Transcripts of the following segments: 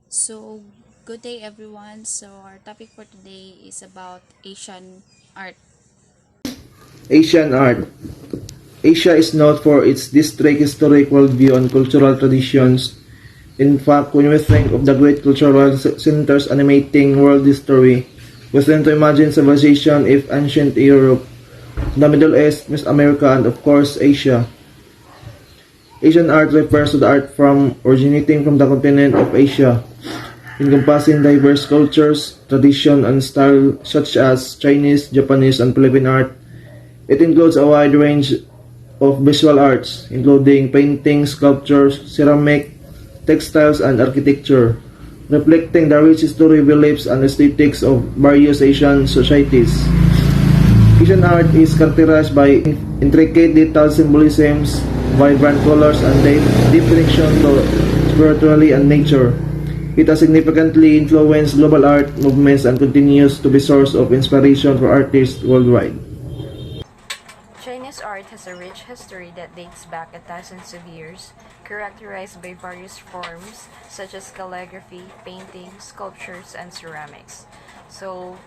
So, good day everyone. So, our topic for today is about Asian art. Asian art. Asia is known for its distinct historic worldview and cultural traditions. In fact, when we think of the great cultural centers animating world history, we tend to imagine civilization if ancient Europe, the Middle East, West America, and of course Asia. Asian art refers to the art from originating from the continent of Asia, encompassing diverse cultures, tradition, and style such as Chinese, Japanese, and Philippine art. It includes a wide range of visual arts, including painting, sculpture, ceramic, textiles, and architecture, reflecting the rich history, beliefs, and aesthetics of various Asian societies. Asian art is characterized by intricate detailed symbolisms, vibrant colors, and deep connection to spirituality and nature. It has significantly influenced global art movements and continues to be a source of inspiration for artists worldwide. Chinese art has a rich history that dates back thousands of years, characterized by various forms such as calligraphy, painting, sculptures, and ceramics. So,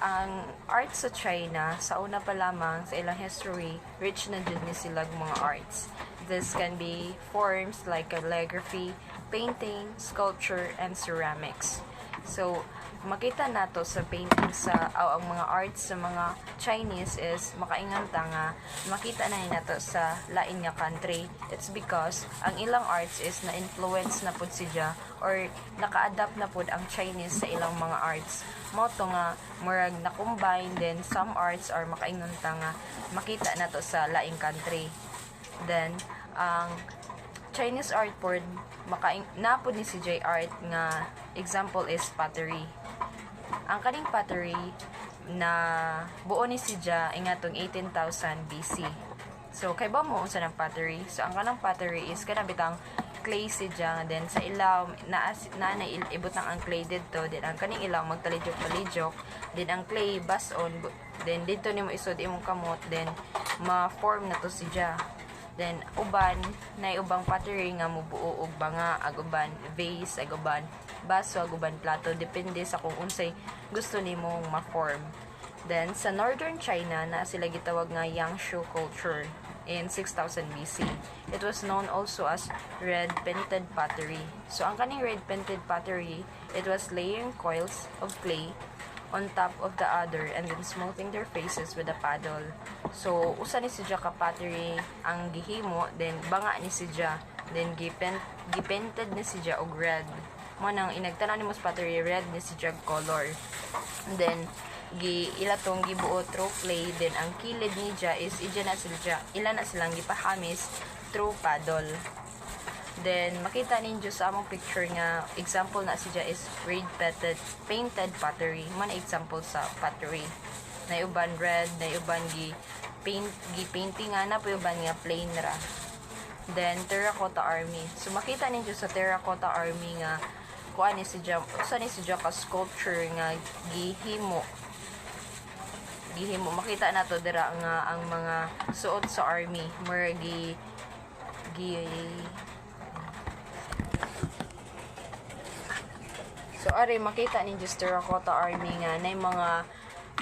ang art sa China, sa una pa lamang sa ilang history, rich na jud ni silang mga arts. This can be forms like calligraphy, painting, sculpture, and ceramics. So, makita nato sa painting sa ang mga arts sa mga Chinese is makaingan ta nga makita na nato sa lain nga country. It's because ang ilang arts is na-influence na pud siya or naka-adapt na pud ang Chinese sa ilang mga arts. Mo to nga murag na-combine, then some arts are makaingon ta nga makita nato sa laing country. Then ang Chinese art po napod ni CJ art nga example is pottery. Ang kaning pottery na buo ni siya ingatong 18,000 BC. So kay ba mo unsa ng pottery? So ang kanang pottery is kana bitang clay siya, then sa ilaw na ibot ang clay didto, then ang kaning ilaw magtalidyok-talidyok, then ang clay bason, then dito nimo isod imong kamot, then ma-form na to siya. Then uban na ubang pottery nga mubuo og banga, aguban vase, aguban baso, aguban plato, depende sa kung unsay gusto nimong ma-form. Then sa northern China na sila gitawag nga Yangshu culture in 6000 BC. It was known also as red painted pottery. So ang kaning red painted pottery, it was laying coils of clay on top of the other and then smoothing their faces with a paddle. So usa ni siya ka pottery ang gihimo, then banga ni siya, then gipainted ni siya og red. Mo nang inagtanaw ni mo sa pottery, red ni siya color. And then ilatong gibuo through clay, then ang kilid ni siya is ila na silang gipahamis through paddle. Then makita ninyo sa among picture nga example na siya is red painted pottery. Man example sa pottery. Na uban red, na uban painting na po uban nga plain ra. Then terracotta army. So makita ninyo sa terracotta army nga kuan ni siya, usa ni siya ka sculpture nga gihimo makita nato dira nga ang mga suot sa army mura So, ari, makita ninyo sa terracotta army nga na mga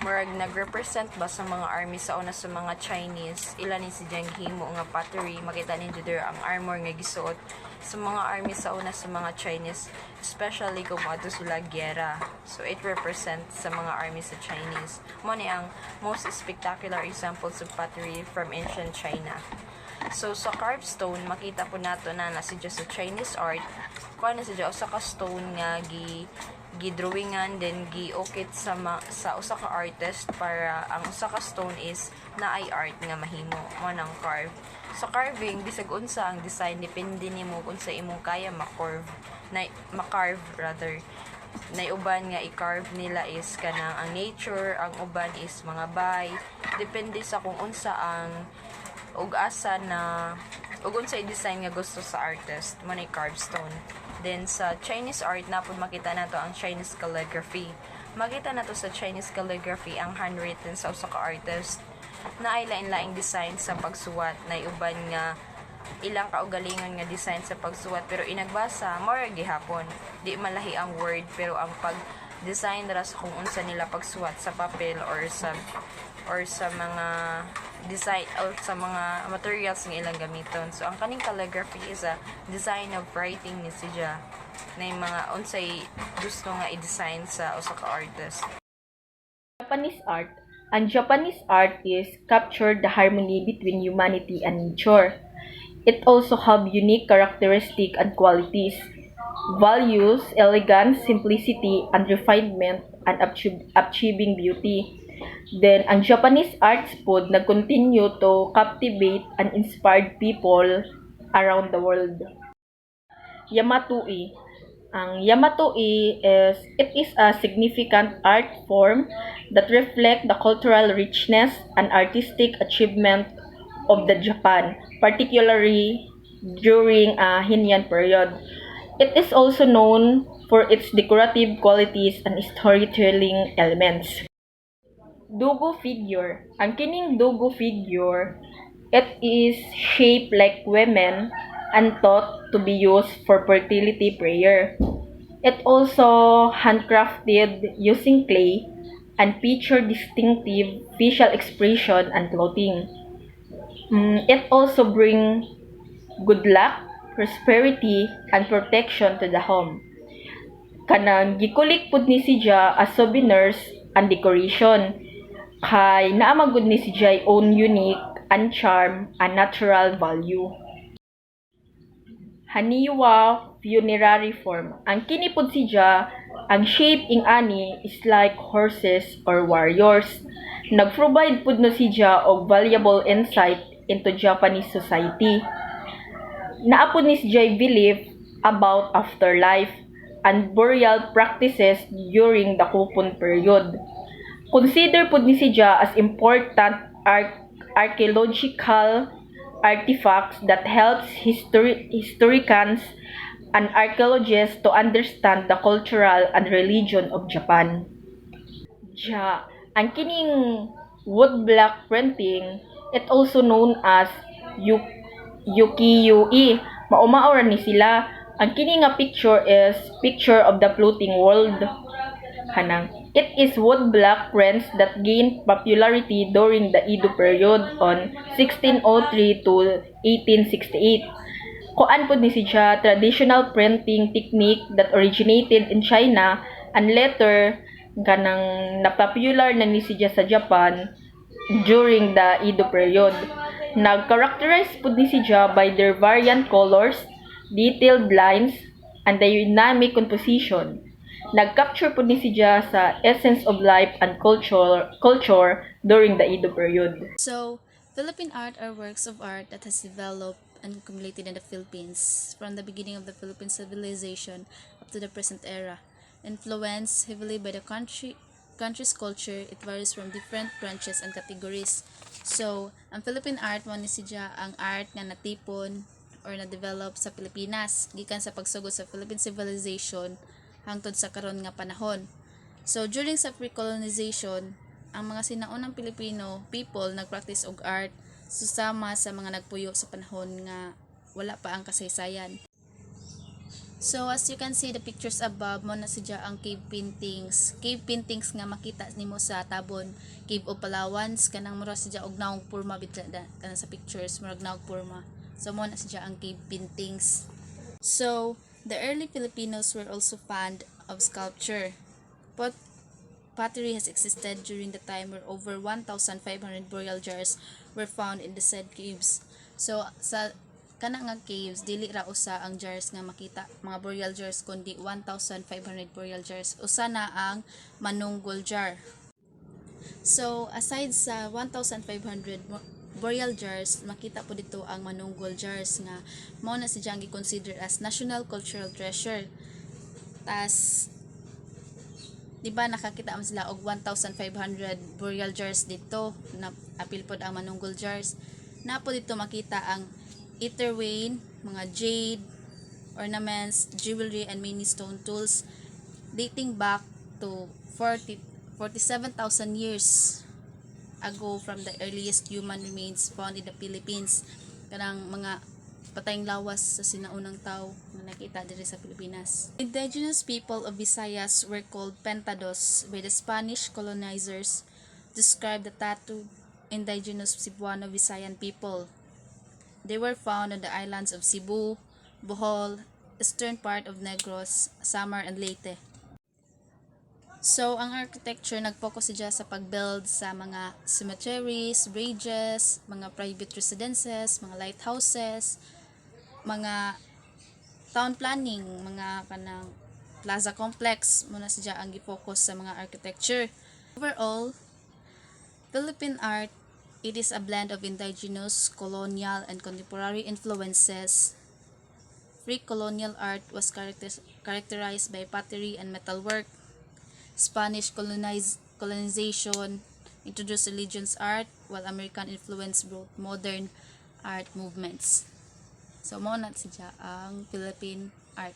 murag nag-represent ba sa mga army sa una sa mga Chinese. Ilan ni si Jiang Himo nga pottery. Makita ninyo there ang armor nga gisuot sa mga army sa una sa mga Chinese. Especially kung ato sila gyera. So, it represents sa mga army sa Chinese. Mo ni ang most spectacular examples of pottery from ancient China. So, sa carved stone, makita po nato na si sa Chinese art, kuha na siya usa ka stone nga gidrawingan, then giukit sa usa ka artist para ang usa ka stone is naay art nga mahimo mo nang carve. Sa carving, bisag unsa ang design, depende nimo kung sa imong kaya ma-carve rather. Na uban nga i-carve nila is kanang ang nature, ang uban is mga bay, depende sa kung unsa ang ug asa na ug unsa i-design nga gusto sa artist mo na carved stone. Then sa Chinese art na pud makita nato ang Chinese calligraphy. Makita nato sa Chinese calligraphy ang handwritten sa usa ka artist na ay lain-laing design sa pagsuwat, na uban nga ilang kaugalingon nga design sa pagsuwat pero inagbasa more gihapon. Di malahi ang word pero ang pag-design ra sa kung unsa nila pagsuwat sa papel or sa mga design or sa mga materials nga ilang gamiton. So ang kaning calligraphy is a design of writing ni siya na yung mga unsay gusto nga i-design sa usa ka artist. Japanese art. Ang Japanese artists captured the harmony between humanity and nature. It also have unique characteristics and qualities, values, elegance, simplicity, and refinement, and achieving beauty. Then, ang Japanese arts po nag-continue to captivate and inspire people around the world. Yamatoi. Ang Yamatoi is a significant art form that reflect the cultural richness and artistic achievement of the Japan, particularly during a Heian period. It is also known for its decorative qualities and storytelling elements. Dogo figure. Ang kining dogo figure, it is shaped like women and thought to be used for fertility prayer. It also handcrafted using clay and feature distinctive facial expression and clothing. It also bring good luck, prosperity, and protection to the home. Kanang gikulik pud ni siya as souvenirs and decoration. Kay naamagod ni siya own unique and charm and natural value. Haniwa funerary form. Ang kinipod siya, ang shape ing ani is like horses or warriors. Nag-provide pud no siya og valuable insight into Japanese society. Naapod ni siya belief about afterlife and burial practices during the Kupon period. Consider pud ni siya as important archaeological artifacts that helps historians and archaeologists to understand the cultural and religion of Japan. Ang kining woodblock printing, it also known as ukiyo-e. Maumaora ni sila. Ang kini nga picture is picture of the floating world. It is woodblock prints that gained popularity during the Edo period on 1603 to 1868. Kuan pud ni siya traditional printing technique that originated in China and later kanang na-popular na ni siya sa Japan during the Edo period. Nag-characterize pud ni siya by their variant colors, detailed lines, and dynamic composition. Nag-capture po ni siya sa essence of life and culture during the Edo period. So, Philippine art are works of art that has developed and accumulated in the Philippines from the beginning of the Philippine civilization up to the present era. Influenced heavily by the country's culture, it varies from different branches and categories. So, ang Philippine art mo ni siya ang art nga natipon or na-develop sa Pilipinas gikan sa pagsugod sa Philippine civilization hangtod sa karon nga panahon. So during sa pre-colonization, ang mga sinaunang Pilipino people nagpractice og art susama sa mga nagpuyo sa panahon nga wala pa ang kasaysayan. So as you can see the pictures above, mo na siya ang cave paintings. Cave paintings nga makita nimo sa tabon Cave of Palawans, kanang mura siya og naong purma bitla kanang sa pictures murag naong purma. So mo na siya ang cave paintings. So the early Filipinos were also fond of sculpture. Pottery has existed during the time where over 1,500 burial jars were found in the said caves. So sa kana nga caves dili ra usa ang jars nga makita mga burial jars kundi 1,500 burial jars. Usa na ang manunggol jar. So aside sa 1,500 burial jars, makita po dito ang manunggol jars nga mao na siya ang gi-consider as national cultural treasure. Tas di ba nakakita mo sila og 1,500 burial jars dito na apil pod ang manunggol jars. Na po dito makita ang earthenware, mga jade, ornaments, jewelry, and many stone tools dating back to 47,000 years ago from the earliest human remains found in the Philippines. Kanang mga patayng lawas sa sinaunang tao na nakita diri sa Pilipinas. Indigenous people of Visayas were called Pentados by the Spanish colonizers, describe the tattooed indigenous Cebuano Visayan people. They were found on the islands of Cebu, Bohol, eastern part of Negros, Samar, and Leyte. So, ang architecture nag-focus siya sa pag-build sa mga cemeteries, bridges, mga private residences, mga lighthouses, mga town planning, mga kanang plaza complex, muna siya ang gi-focus sa mga architecture. Overall, Philippine art, it is a blend of indigenous, colonial, and contemporary influences. Pre-colonial art was characterized by pottery and metalwork. Spanish colonization introduced religious art, while American influence brought modern art movements. So, mo na siya ang Philippine art.